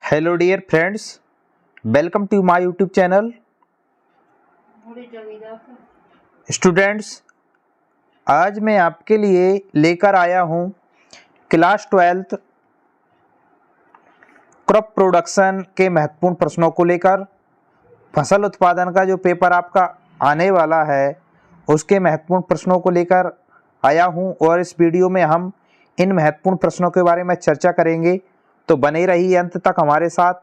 Hello dear friends, welcome to my YouTube channel. Students, आज मैं आपके लिए लेकर आया हूँ क्लास 12th क्रॉप प्रोडक्शन के महत्वपूर्ण प्रश्नों को लेकर। फसल उत्पादन का जो पेपर आपका आने वाला है उसके महत्वपूर्ण प्रश्नों को लेकर आया हूँ और इस वीडियो में हम इन महत्वपूर्ण प्रश्नों के बारे में चर्चा करेंगे। तो बने रहिए अंत तक हमारे साथ,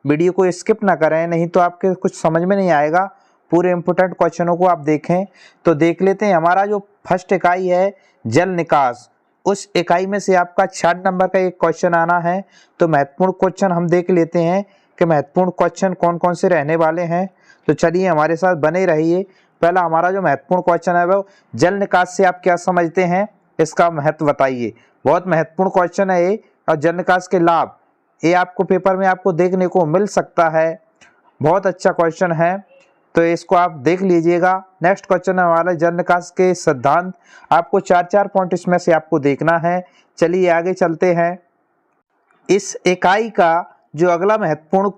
वीडियो को स्किप ना करें, नहीं तो आपके कुछ समझ में नहीं आएगा। पूरे इम्पोर्टेंट क्वेश्चनों को आप देखें। तो देख लेते हैं, हमारा जो फर्स्ट इकाई है जल निकास, उस इकाई में से आपका 6 नंबर का एक क्वेश्चन आना है। तो महत्वपूर्ण क्वेश्चन हम देख लेते हैं कि महत्वपूर्ण क्वेश्चन कौन कौन से रहने वाले हैं। तो चलिए हमारे साथ बने रहिए। पहला हमारा जो महत्वपूर्ण क्वेश्चन है वो जल निकास से आप क्या समझते हैं, इसका महत्व बताइए। बहुत महत्वपूर्ण क्वेश्चन है ये। और जल निकास के लाभ, ये आपको पेपर में आपको देखने को मिल सकता है। बहुत अच्छा क्वेश्चन है, तो इसको आप देख लीजिएगा। नेक्स्ट क्वेश्चन है हमारा जल निकास के सिद्धांत। आपको 4 पॉइंट इसमें से आपको देखना है। चलिए आगे चलते हैं। इस इकाई का जो अगला महत्वपूर्ण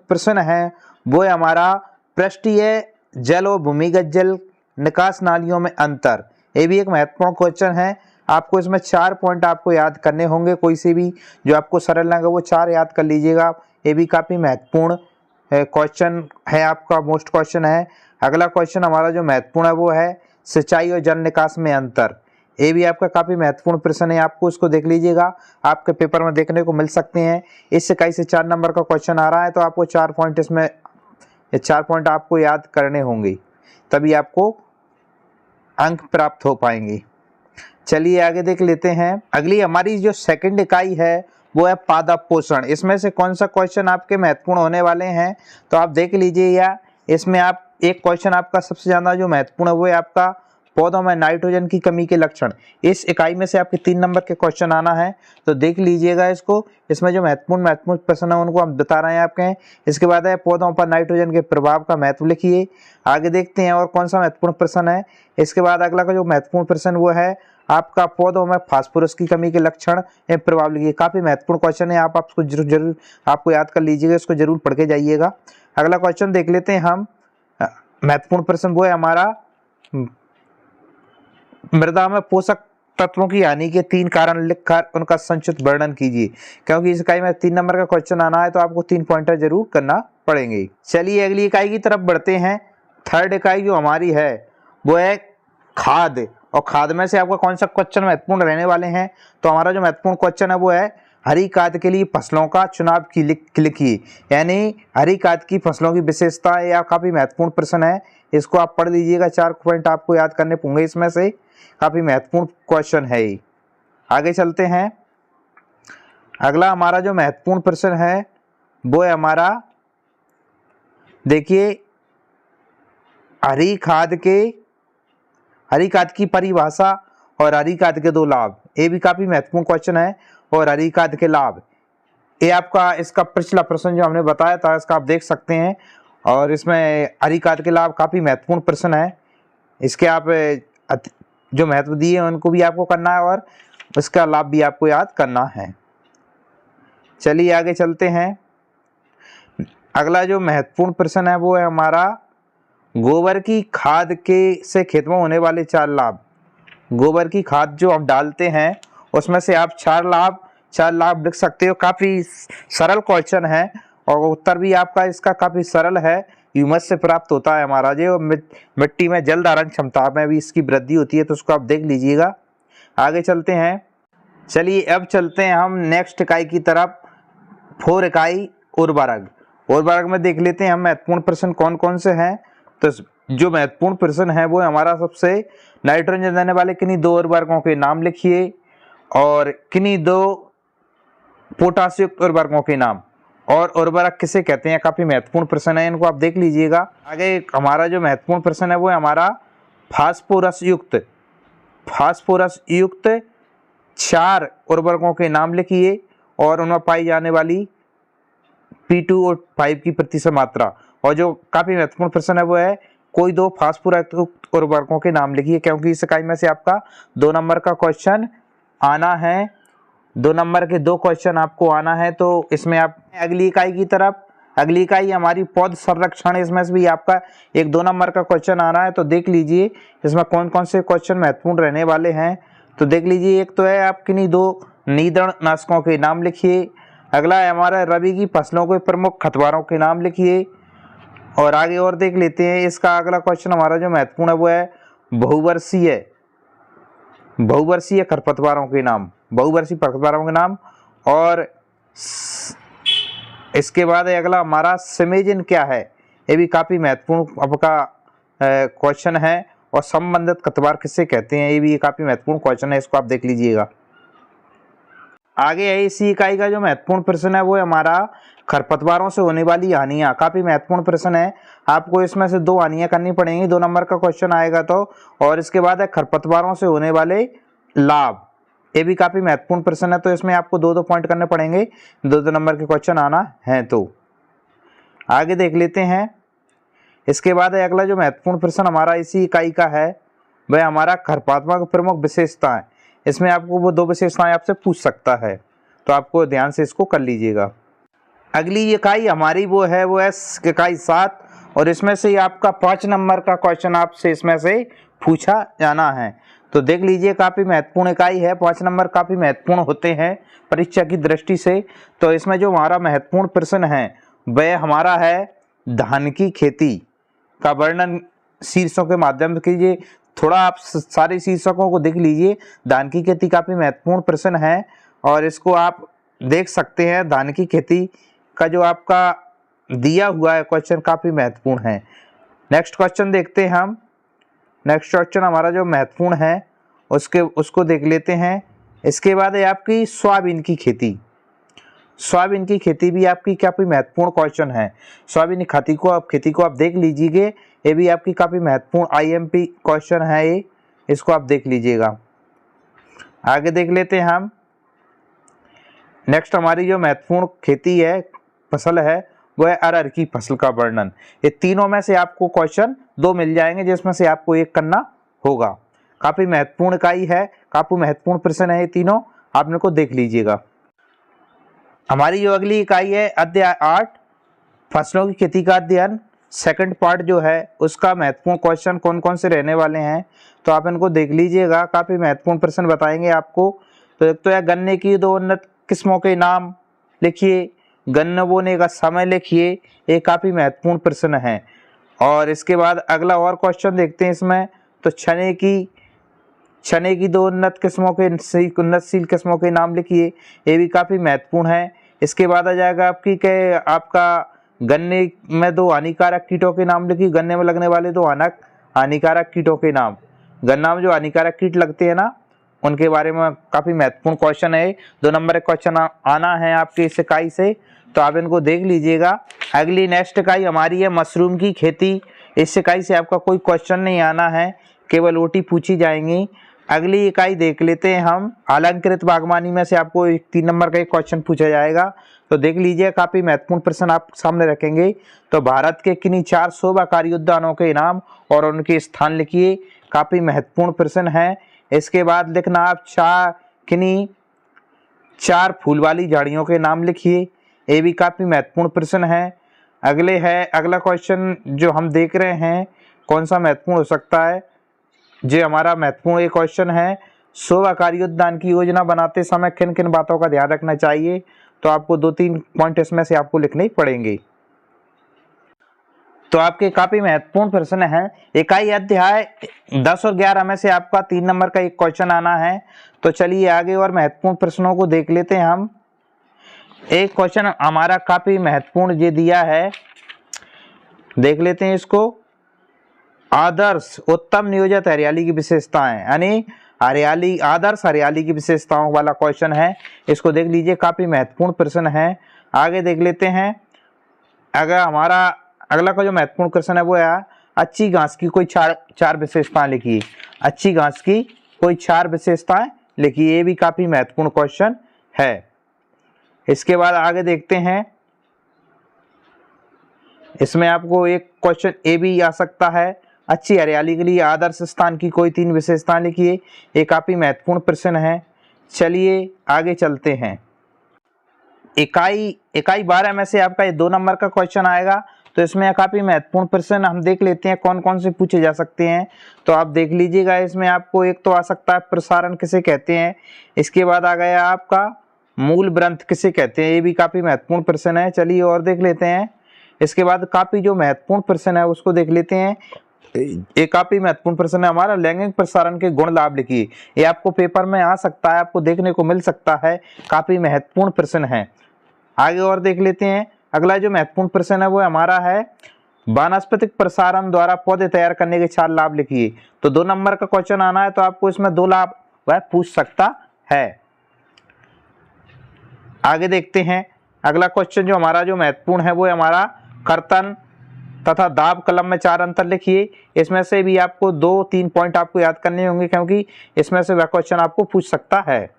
प्रश्न है वो है हमारा पृष्ठीय जल और भूमिगत जल निकास नालियों में अंतर। ये भी एक महत्वपूर्ण क्वेश्चन है। आपको इसमें 4 पॉइंट आपको याद करने होंगे, कोई से भी जो आपको सरल लगे वो 4 याद कर लीजिएगा। ये भी काफ़ी महत्वपूर्ण क्वेश्चन है, आपका मोस्ट क्वेश्चन है। अगला क्वेश्चन हमारा जो महत्वपूर्ण है वो है सिंचाई और जल निकास में अंतर। ये भी आपका काफ़ी महत्वपूर्ण प्रश्न है, आपको इसको देख लीजिएगा, आपके पेपर में देखने को मिल सकते हैं। इस इकाई से 4 नंबर का क्वेश्चन आ रहा है, तो आपको 4 पॉइंट इसमें, ये 4 पॉइंट आपको याद करने होंगे, तभी आपको अंक प्राप्त हो पाएंगे। चलिए आगे देख लेते हैं। अगली हमारी जो सेकंड इकाई है वो है पादप पोषण। इसमें से कौन सा क्वेश्चन आपके महत्वपूर्ण होने वाले हैं, तो आप देख लीजिए। या इसमें आप एक क्वेश्चन आपका सबसे ज़्यादा जो महत्वपूर्ण है वो है आपका पौधों में नाइट्रोजन की कमी के लक्षण। इस इकाई में से आपके 3 नंबर के क्वेश्चन आना है, तो देख लीजिएगा इसको। इसमें जो महत्वपूर्ण प्रश्न है उनको हम बता रहे हैं आपके। इसके बाद है पौधों पर नाइट्रोजन के प्रभाव का महत्व लिखिए। आगे देखते हैं और कौन सा महत्वपूर्ण प्रश्न है। इसके बाद अगला का जो महत्वपूर्ण प्रश्न वो है आपका पौधों में फास्फोरस की कमी के लक्षण एवं प्रभाव लिखिए। काफी महत्वपूर्ण क्वेश्चन है, आप आपको जरूर आपको याद कर लीजिएगा, इसको जरूर पढ़ के जाइएगा। अगला क्वेश्चन देख लेते हैं हम। महत्वपूर्ण प्रश्न वो है हमारा मृदा में पोषक तत्वों की हानि के 3 कारण लिखकर उनका संक्षिप्त वर्णन कीजिए। क्योंकि इस इकाई में 3 नंबर का क्वेश्चन आना है, तो आपको 3 पॉइंटर जरूर करना पड़ेंगे। चलिए अगली इकाई की तरफ बढ़ते हैं। थर्ड इकाई जो हमारी है वो है खाद। और खाद में से आपका कौन सा क्वेश्चन महत्वपूर्ण रहने वाले हैं, तो हमारा जो महत्वपूर्ण क्वेश्चन है वो है हरी खाद के लिए फसलों का चुनाव की लिखिए। यानी हरी खाद की फसलों की विशेषता, या काफी महत्वपूर्ण प्रश्न है, इसको आप पढ़ लीजिएगा। 4 पॉइंट आपको याद करने होंगे, इसमें से काफी महत्वपूर्ण क्वेश्चन है ये। आगे चलते हैं। अगला हमारा जो महत्वपूर्ण प्रश्न है वो है हमारा, देखिए, हरी खाद की परिभाषा और हरी खाद के 2 लाभ। ये भी काफी महत्वपूर्ण क्वेश्चन है। और हरी खाद के लाभ, ये आपका इसका पिछला प्रश्न जो हमने बताया था इसका आप देख सकते हैं। और इसमें हरी खाद के लाभ काफी महत्वपूर्ण प्रश्न है, इसके आप जो महत्व दिए हैं उनको भी आपको करना है और इसका लाभ भी आपको याद करना है। चलिए आगे चलते हैं। अगला जो महत्वपूर्ण प्रश्न है वो है हमारा गोबर की खाद के से खेत में होने वाले 4 लाभ। गोबर की खाद जो आप डालते हैं उसमें से आप 4 लाभ लिख सकते हो। काफी सरल क्वेश्चन है और उत्तर भी आपका इसका काफी सरल है। ह्यूमस से प्राप्त होता है हमारा जो मिट्टी में जल धारण क्षमता में भी इसकी वृद्धि होती है, तो उसको आप देख लीजिएगा। आगे चलते हैं। चलिए अब चलते हैं हम नेक्स्ट इकाई की तरफ। 4 इकाई उर्वरक में देख लेते हैं हम महत्वपूर्ण प्रश्न कौन कौन से हैं। तो जो महत्वपूर्ण प्रश्न है वो हमारा सबसे नाइट्रोजन देने वाले किन्हीं 2 उर्वरकों के नाम लिखिए और किन्हीं 2 पोटाश युक्त उर्वरकों के नाम। और उर्वरक किसे कहते हैं, काफी महत्वपूर्ण प्रश्न है, इनको आप देख लीजिएगा। आगे हमारा जो महत्वपूर्ण प्रश्न है वो है हमारा फास्फोरस युक्त 4 उर्वरकों के नाम लिखिए और उनमें पाई जाने वाली P2 और 5 की प्रतिशत मात्रा। और जो काफी महत्वपूर्ण प्रश्न है वो है कोई 2 फास्फोरस उर्वरकों के नाम लिखिए। क्योंकि इस इकाई में से आपका 2 नंबर का क्वेश्चन आना है 2 नंबर के 2 क्वेश्चन आपको आना है। तो इसमें आप अगली इकाई की तरफ, अगली इकाई हमारी पौध संरक्षण, इसमें से भी आपका एक 2 नंबर का क्वेश्चन आ रहा है। तो देख लीजिए इसमें कौन कौन से क्वेश्चन महत्वपूर्ण रहने वाले हैं। तो देख लीजिए, एक तो है आपकी 2 नींदणनाशकों के नाम लिखिए। अगला है हमारा रबी की फसलों के प्रमुख खरपतवारों के नाम लिखिए। और आगे और देख लेते हैं, इसका अगला क्वेश्चन हमारा जो महत्वपूर्ण है वो है बहुवर्षीय खरपतवारों के नाम, बहुवर्षीय खरपतवारों के नाम। और इसके बाद है अगला हमारा सिमेजिन क्या है, ये भी काफ़ी महत्वपूर्ण आपका क्वेश्चन है। और संबंधित खरपतवार किससे कहते हैं, ये भी काफ़ी महत्वपूर्ण क्वेश्चन है, इसको आप देख लीजिएगा। आगे है इसी इकाई का जो महत्वपूर्ण प्रश्न है वो है हमारा खरपतवारों से होने वाली हानियां। काफ़ी महत्वपूर्ण प्रश्न है, आपको इसमें से 2 हानियां करनी पड़ेंगी, 2 नंबर का क्वेश्चन आएगा तो। और इसके बाद है खरपतवारों से होने वाले लाभ, ये भी काफ़ी महत्वपूर्ण प्रश्न है। तो इसमें आपको 2-2 पॉइंट करने पड़ेंगे, 2-2 नंबर के क्वेश्चन आना है। तो आगे देख लेते हैं। इसके बाद है अगला जो महत्वपूर्ण प्रश्न हमारा इसी इकाई का है वह हमारा खरपतवार की प्रमुख विशेषताएं। इसमें आपको वो 2 विशेषताएं आपसे पूछ सकता है, तो आपको ध्यान से इसको कर लीजिएगा। अगली इकाई हमारी वो है इकाई 7, और इसमें से आपका 5 नंबर का क्वेश्चन आपसे इसमें से पूछा जाना है। तो देख लीजिए, काफ़ी महत्वपूर्ण इकाई है, 5 नंबर काफ़ी महत्वपूर्ण होते हैं परीक्षा की दृष्टि से। तो इसमें जो हमारा महत्वपूर्ण प्रश्न है वह हमारा है धान की खेती का वर्णन शीर्षकों के माध्यम से कीजिए। थोड़ा आप सारे शीर्षकों को देख लीजिए। धान की खेती काफ़ी महत्वपूर्ण प्रश्न है, और इसको आप देख सकते हैं। धान की खेती का जो आपका दिया हुआ है क्वेश्चन काफ़ी महत्वपूर्ण है। नेक्स्ट क्वेश्चन देखते हैं हम। नेक्स्ट क्वेश्चन हमारा जो महत्वपूर्ण है उसको देख लेते हैं। इसके बाद है आपकी सोयाबीन की खेती। सोयाबीन की खेती भी आपकी काफ़ी महत्वपूर्ण क्वेश्चन है। सोयाबीन खेती को आप देख लीजिए, ये भी आपकी काफ़ी महत्वपूर्ण IMP क्वेश्चन है ये, इसको आप देख लीजिएगा। आगे देख लेते हैं हम। नेक्स्ट हमारी जो महत्वपूर्ण खेती है, फसल है, वह अरहर की फसल का वर्णन। ये तीनों में से आपको क्वेश्चन 2 मिल जाएंगे, जिसमें से आपको एक करना होगा। काफ़ी महत्वपूर्ण इकाई है, काफ़ी महत्वपूर्ण प्रश्न है ये तीनों, आप इनको देख लीजिएगा। हमारी जो अगली इकाई है अध्याय 8 फसलों की खेती का अध्ययन, सेकंड पार्ट जो है उसका महत्वपूर्ण क्वेश्चन कौन कौन से रहने वाले हैं, तो आप इनको देख लीजिएगा। काफ़ी महत्वपूर्ण प्रश्न बताएंगे आपको। तो एक तो है गन्ने की 2 उन्नत किस्मों के नाम लिखिए, गन्ना बोने का समय लिखिए, ये काफ़ी महत्वपूर्ण प्रश्न है। और इसके बाद अगला और क्वेश्चन देखते हैं इसमें। तो चने की 2 उन्नतशील किस्मों के नाम लिखिए, ये भी काफ़ी महत्वपूर्ण है। इसके बाद आ जाएगा आपका गन्ने में 2 हानिकारक कीटों के नाम लिखिए, गन्ने में लगने वाले 2 हानिकारक कीटों के नाम। गन्ना में जो हानिकारक कीट लगते हैं ना, उनके बारे में काफ़ी महत्वपूर्ण क्वेश्चन है। 2 नंबर का क्वेश्चन आना है आपकी इस इकाई से, तो आप इनको देख लीजिएगा। अगली नेक्स्ट इकाई हमारी है मशरूम की खेती। इस इकाई से आपका कोई क्वेश्चन नहीं आना है, केवल OT पूछी जाएंगी। अगली इकाई देख लेते हैं हम। अलंकृत बागवानी में से आपको 3 नंबर का एक क्वेश्चन पूछा जाएगा, तो देख लीजिए। काफ़ी महत्वपूर्ण प्रश्न आप सामने रखेंगे। तो भारत के किन्हीं 4 शोभाकारी उद्यानों के नाम और उनके स्थान लिखिए, काफ़ी महत्वपूर्ण प्रश्न है। इसके बाद लिखना आप किन्हीं 4 फूल वाली झाड़ियों के नाम लिखिए, ये भी काफ़ी महत्वपूर्ण प्रश्न है। अगला क्वेश्चन जो हम देख रहे हैं कौन सा महत्वपूर्ण हो सकता है, जो हमारा महत्वपूर्ण एक क्वेश्चन है, शोभाकारी उद्यान की योजना बनाते समय किन किन बातों का ध्यान रखना चाहिए। तो आपको 2-3 पॉइंट इसमें से आपको लिखने ही पड़ेंगे। तो आपके काफ़ी महत्वपूर्ण प्रश्न हैं। इकाई अध्याय 10 और 11 में से आपका 3 नंबर का एक क्वेश्चन आना है। तो चलिए आगे और महत्वपूर्ण प्रश्नों को देख लेते हैं हम। एक क्वेश्चन हमारा काफ़ी महत्वपूर्ण ये दिया है, देख लेते हैं इसको। आदर्श उत्तम नियोजित हरियाली की विशेषताएं, यानी आदर्श हरियाली की विशेषताओं वाला क्वेश्चन है, इसको देख लीजिए। काफ़ी महत्वपूर्ण प्रश्न है। आगे देख लेते हैं। अगर हमारा अगला का जो महत्वपूर्ण क्वेश्चन है वो है अच्छी घास की कोई 4 विशेषताएं लिखिए। अच्छी घास की कोई 4 विशेषताएं लिखिए, ये भी काफ़ी महत्वपूर्ण क्वेश्चन है। इसके बाद आगे देखते हैं। इसमें आपको एक क्वेश्चन ए भी आ सकता है, अच्छी हरियाली के लिए आदर्श स्थान की कोई 3 विशेषताएं लिखिए, ये काफ़ी महत्वपूर्ण प्रश्न है। चलिए आगे चलते हैं। इकाई 12 में से आपका ये 2 नंबर का क्वेश्चन आएगा, तो इसमें काफ़ी महत्वपूर्ण प्रश्न हम देख लेते हैं कौन कौन से पूछे जा सकते हैं। तो आप देख लीजिएगा, इसमें आपको एक तो आ सकता है प्रसारण किसे कहते हैं, इसके बाद आ गया आपका मूल ग्रंथ किसे कहते हैं, ये भी काफ़ी महत्वपूर्ण प्रश्न है। चलिए और देख लेते हैं। इसके बाद काफ़ी जो महत्वपूर्ण प्रश्न है उसको देख लेते हैं। एक काफी महत्वपूर्ण प्रश्न है हमारा, लैंगिक प्रसारण के गुण लाभ लिखिए। ये आपको पेपर में आ सकता है, आपको देखने को मिल सकता है, काफी महत्वपूर्ण प्रश्न है। आगे और देख लेते हैं। अगला जो महत्वपूर्ण प्रश्न है वो हमारा है, वानस्पतिक प्रसारण द्वारा पौधे तैयार करने के 4 लाभ लिखिए। तो 2 नंबर का क्वेश्चन आना है, तो आपको इसमें 2 लाभ वह पूछ सकता है। आगे देखते हैं। अगला क्वेश्चन जो हमारा जो महत्वपूर्ण है वो है हमारा, कर्तन तथा दाब कलम में 4 अंतर लिखिए। इसमें से भी आपको 2-3 पॉइंट आपको याद करने होंगे, क्योंकि इसमें से वह क्वेश्चन आपको पूछ सकता है।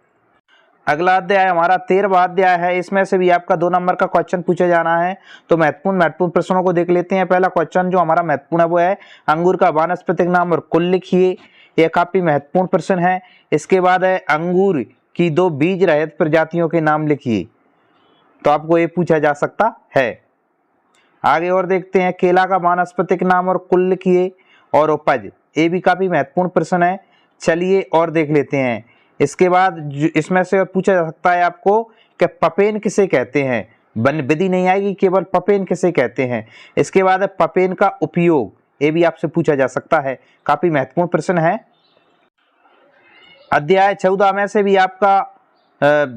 अगला अध्याय हमारा 13वां अध्याय है, इसमें से भी आपका 2 नंबर का क्वेश्चन पूछा जाना है। तो महत्वपूर्ण प्रश्नों को देख लेते हैं। पहला क्वेश्चन जो हमारा महत्वपूर्ण है वो है, अंगूर का वानस्पतिक नाम और कुल लिखिए। यह काफी महत्वपूर्ण प्रश्न है। इसके बाद है, अंगूर की 2 बीज रहित प्रजातियों के नाम लिखिए। तो आपको ये पूछा जा सकता है। आगे और देखते हैं, केला का वानस्पतिक नाम और कुल लिखिए और उपज। ये भी काफी महत्वपूर्ण प्रश्न है। चलिए और देख लेते हैं। इसके बाद इसमें से पूछा जा सकता है आपको कि पपेन किसे कहते हैं, वन विधि नहीं आएगी, केवल पपेन किसे कहते हैं। इसके बाद है पपेन का उपयोग, ये भी आपसे पूछा जा सकता है, काफी महत्वपूर्ण प्रश्न है। अध्याय 14 में से भी आपका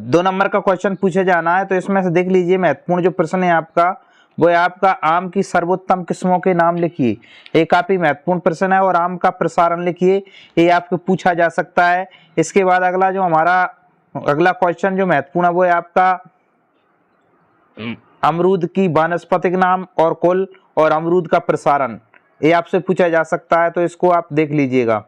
2 नंबर का क्वेश्चन पूछा जाना है। तो इसमें से देख लीजिए, महत्वपूर्ण जो प्रश्न है आपका वो है आपका, आम की सर्वोत्तम किस्मों के नाम लिखिए। ये काफी महत्वपूर्ण प्रश्न है। और आम का प्रसारण लिखिए, ये आपको पूछा जा सकता है। इसके बाद अगला जो हमारा अगला क्वेश्चन जो महत्वपूर्ण है वो है आपका, अमरूद की वानस्पतिक नाम और कुल और अमरूद का प्रसारण, ये आपसे पूछा जा सकता है। तो इसको आप देख लीजिएगा।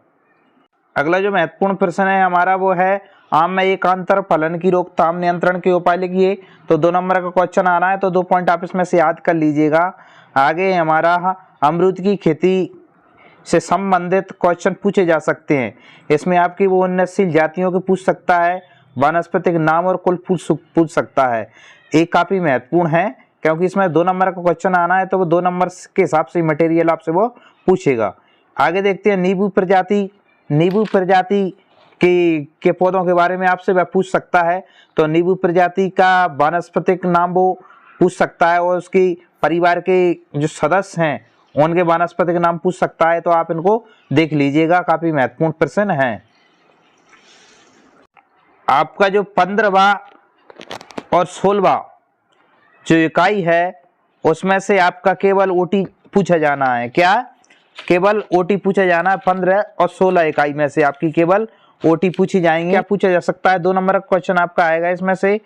अगला जो महत्वपूर्ण प्रश्न है हमारा वो है, आम में एकांतर फलन की रोकथाम नियंत्रण के उपाय लिखिए। तो 2 नंबर का क्वेश्चन आ रहा है, तो 2 पॉइंट आप इसमें से याद कर लीजिएगा। आगे हमारा अमरूद की खेती से संबंधित क्वेश्चन पूछे जा सकते हैं। इसमें आपकी वो उन्नतशील जातियों के पूछ सकता है, वानस्पतिक नाम और कुल पूछ सकता है। ये काफी महत्वपूर्ण है, क्योंकि इसमें 2 नंबर का क्वेश्चन आना है, तो वो 2 नंबर के हिसाब से मटेरियल आपसे वो पूछेगा। आगे देखते हैं, नींबू प्रजाति के पौधों के बारे में आपसे वह पूछ सकता है। तो नींबू प्रजाति का वानस्पतिक नाम वो पूछ सकता है, और उसकी परिवार के जो सदस्य हैं उनके वानस्पतिक नाम पूछ सकता है। तो आप इनको देख लीजिएगा, काफी महत्वपूर्ण प्रश्न है। आपका जो 15वां और 16वां जो इकाई है उसमें से आपका केवल ओटी पूछा जाना है। क्या? केवल ओटी पूछा जाना है। 15 और 16 इकाई में से आपकी केवल ओटी पूछी जाएंगे। क्या पूछा जा सकता है? 2 नंबर का क्वेश्चन आपका आएगा इसमें से।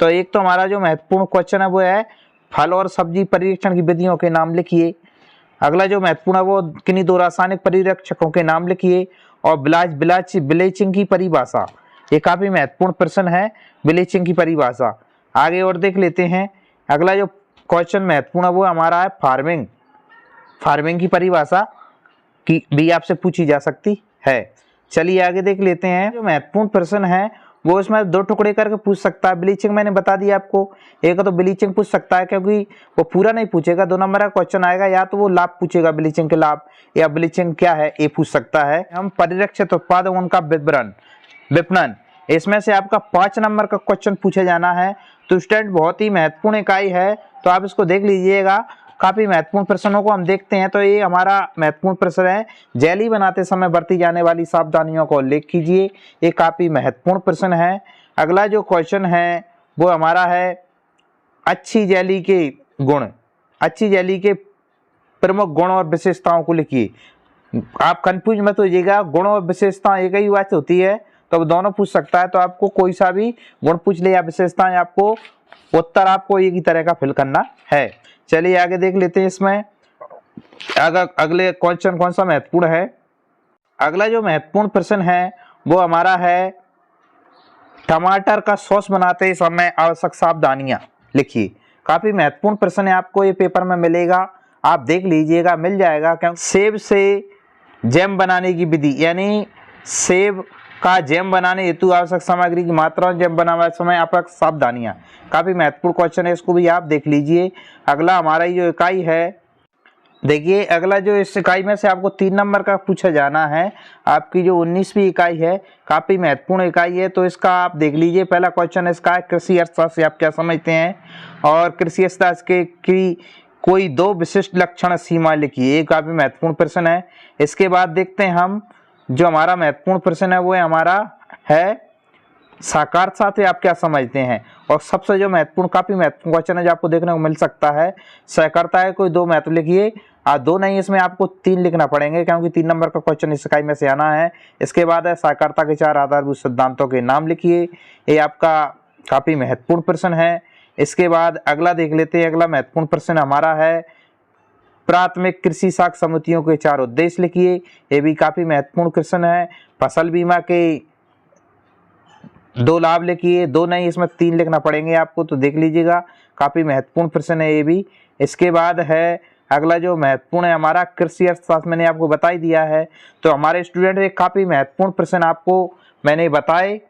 तो एक तो हमारा जो महत्वपूर्ण क्वेश्चन है वो है, फल और सब्जी परीक्षण की विधियों के नाम लिखिए। अगला जो महत्वपूर्ण है वो, किन्हीं 2 रासायनिक परिरक्षकों के नाम लिखिए। और ब्लीचिंग की परिभाषा, ये काफी महत्वपूर्ण प्रश्न है, ब्लीचिंग की परिभाषा। आगे और देख लेते हैं। अगला जो क्वेश्चन महत्वपूर्ण है वो हमारा है, फार्मिंग की परिभाषा की भी आपसे पूछी जा सकती है। चलिए आगे देख लेते हैं। जो महत्वपूर्ण प्रश्न है वो इसमें 2 टुकड़े करके पूछ सकता है। ब्लीचिंग मैंने बता दिया आपको, एक तो ब्लीचिंग पूछ सकता है, क्योंकि वो पूरा नहीं पूछेगा। 2 नंबर का क्वेश्चन आएगा, या तो वो लाभ पूछेगा ब्लीचिंग के लाभ, या ब्लीचिंग क्या है ये पूछ सकता है। हम परिरक्षित उत्पाद उनका विपणन, इसमें से आपका 5 नंबर का क्वेश्चन पूछा जाना है। तो स्टूडेंट बहुत ही महत्वपूर्ण इकाई है, तो आप इसको देख लीजिएगा। काफी महत्वपूर्ण प्रश्नों को हम देखते हैं। तो ये हमारा महत्वपूर्ण प्रश्न है, जेली बनाते समय बरती जाने वाली सावधानियों को उल्लेख कीजिए। ये काफी महत्वपूर्ण प्रश्न है। अगला जो क्वेश्चन है वो हमारा है, अच्छी जेली के गुण, अच्छी जेली के प्रमुख गुण और विशेषताओं को लिखिए। आप कंफ्यूज मत होइएगा, गुण और विशेषता एक ही बात होती है, तो दोनों पूछ सकता है। तो आपको कोई सा भी गुण पूछ ले या विशेषताएं, आपको उत्तर आपको एक ही तरह का फिल करना है। चलिए आगे देख लेते हैं। इसमें अगले क्वेश्चन कौन सा महत्वपूर्ण है। अगला जो महत्वपूर्ण प्रश्न है वो हमारा है, टमाटर का सॉस बनाते समय आवश्यक सावधानियां लिखिए। काफी महत्वपूर्ण प्रश्न है, आपको ये पेपर में मिलेगा, आप देख लीजिएगा, मिल जाएगा। क्योंकि सेब से जैम बनाने की विधि, यानी सेब का जैम बनाने हेतु आवश्यक सामग्री की मात्रा और जैम बनाने समय आवश्यक सावधानियां। काफी महत्वपूर्ण क्वेश्चन है, इसको भी आप देख लीजिए। अगला हमारा ये जो इकाई है, देखिए अगला जो इस इकाई में से आपको 3 नंबर का पूछा जाना है, आपकी जो 19वीं इकाई है, काफी महत्वपूर्ण इकाई है। तो इसका आप देख लीजिए। पहला क्वेश्चन इसका है कृषि अर्थशास्त्र से आप क्या समझते हैं, और कृषि अर्थशास्त्र की कोई 2 विशिष्ट लक्षण सीमा लिखिए। ये काफी महत्वपूर्ण प्रश्न है। इसके बाद देखते हैं हम, जो हमारा महत्वपूर्ण प्रश्न है वो है हमारा है साकारता से आप क्या समझते हैं। और सबसे जो महत्वपूर्ण, काफी महत्वपूर्ण क्वेश्चन है जो आपको देखने को मिल सकता है, साकारता है कोई 2 महत्व लिखिए। 2 नहीं, इसमें आपको 3 लिखना पड़ेंगे क्योंकि 3 नंबर का क्वेश्चन इस इकाई में से आना है। इसके बाद है साकारता के 4 आधारभूत सिद्धांतों के नाम लिखिए। ये आपका काफी महत्वपूर्ण प्रश्न है। इसके बाद अगला देख लेते हैं। अगला महत्वपूर्ण प्रश्न हमारा है प्राथमिक कृषि साख समितियों के 4 उद्देश्य लिखिए। ये भी काफी महत्वपूर्ण प्रश्न है। फसल बीमा के 2 लाभ लिखिए। 2 नहीं, इसमें 3 लिखना पड़ेंगे आपको, तो देख लीजिएगा। काफी महत्वपूर्ण प्रश्न है ये भी। इसके बाद है अगला जो महत्वपूर्ण है हमारा कृषि अर्थशास्त्र, मैंने आपको बता ही दिया है। तो हमारे स्टूडेंट एक काफी महत्वपूर्ण प्रश्न आपको मैंने बताए।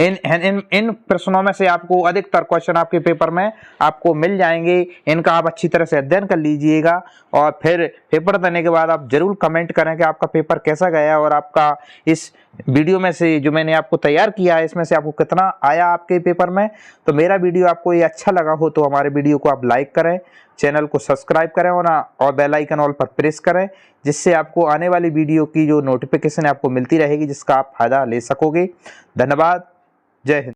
इन प्रश्नों में से आपको अधिकतर क्वेश्चन आपके पेपर में आपको मिल जाएंगे। इनका आप अच्छी तरह से अध्ययन कर लीजिएगा और फिर पेपर देने के बाद आप जरूर कमेंट करें कि आपका पेपर कैसा गया और आपका इस वीडियो में से जो मैंने आपको तैयार किया है इसमें से आपको कितना आया आपके पेपर में। तो मेरा वीडियो आपको ये अच्छा लगा हो तो हमारे वीडियो को आप लाइक करें, चैनल को सब्सक्राइब करें और बेल आइकन ऑल पर प्रेस करें, जिससे आपको आने वाली वीडियो की जो नोटिफिकेशन आपको मिलती रहेगी, जिसका आप फायदा ले सकोगे। धन्यवाद। जय हिंद।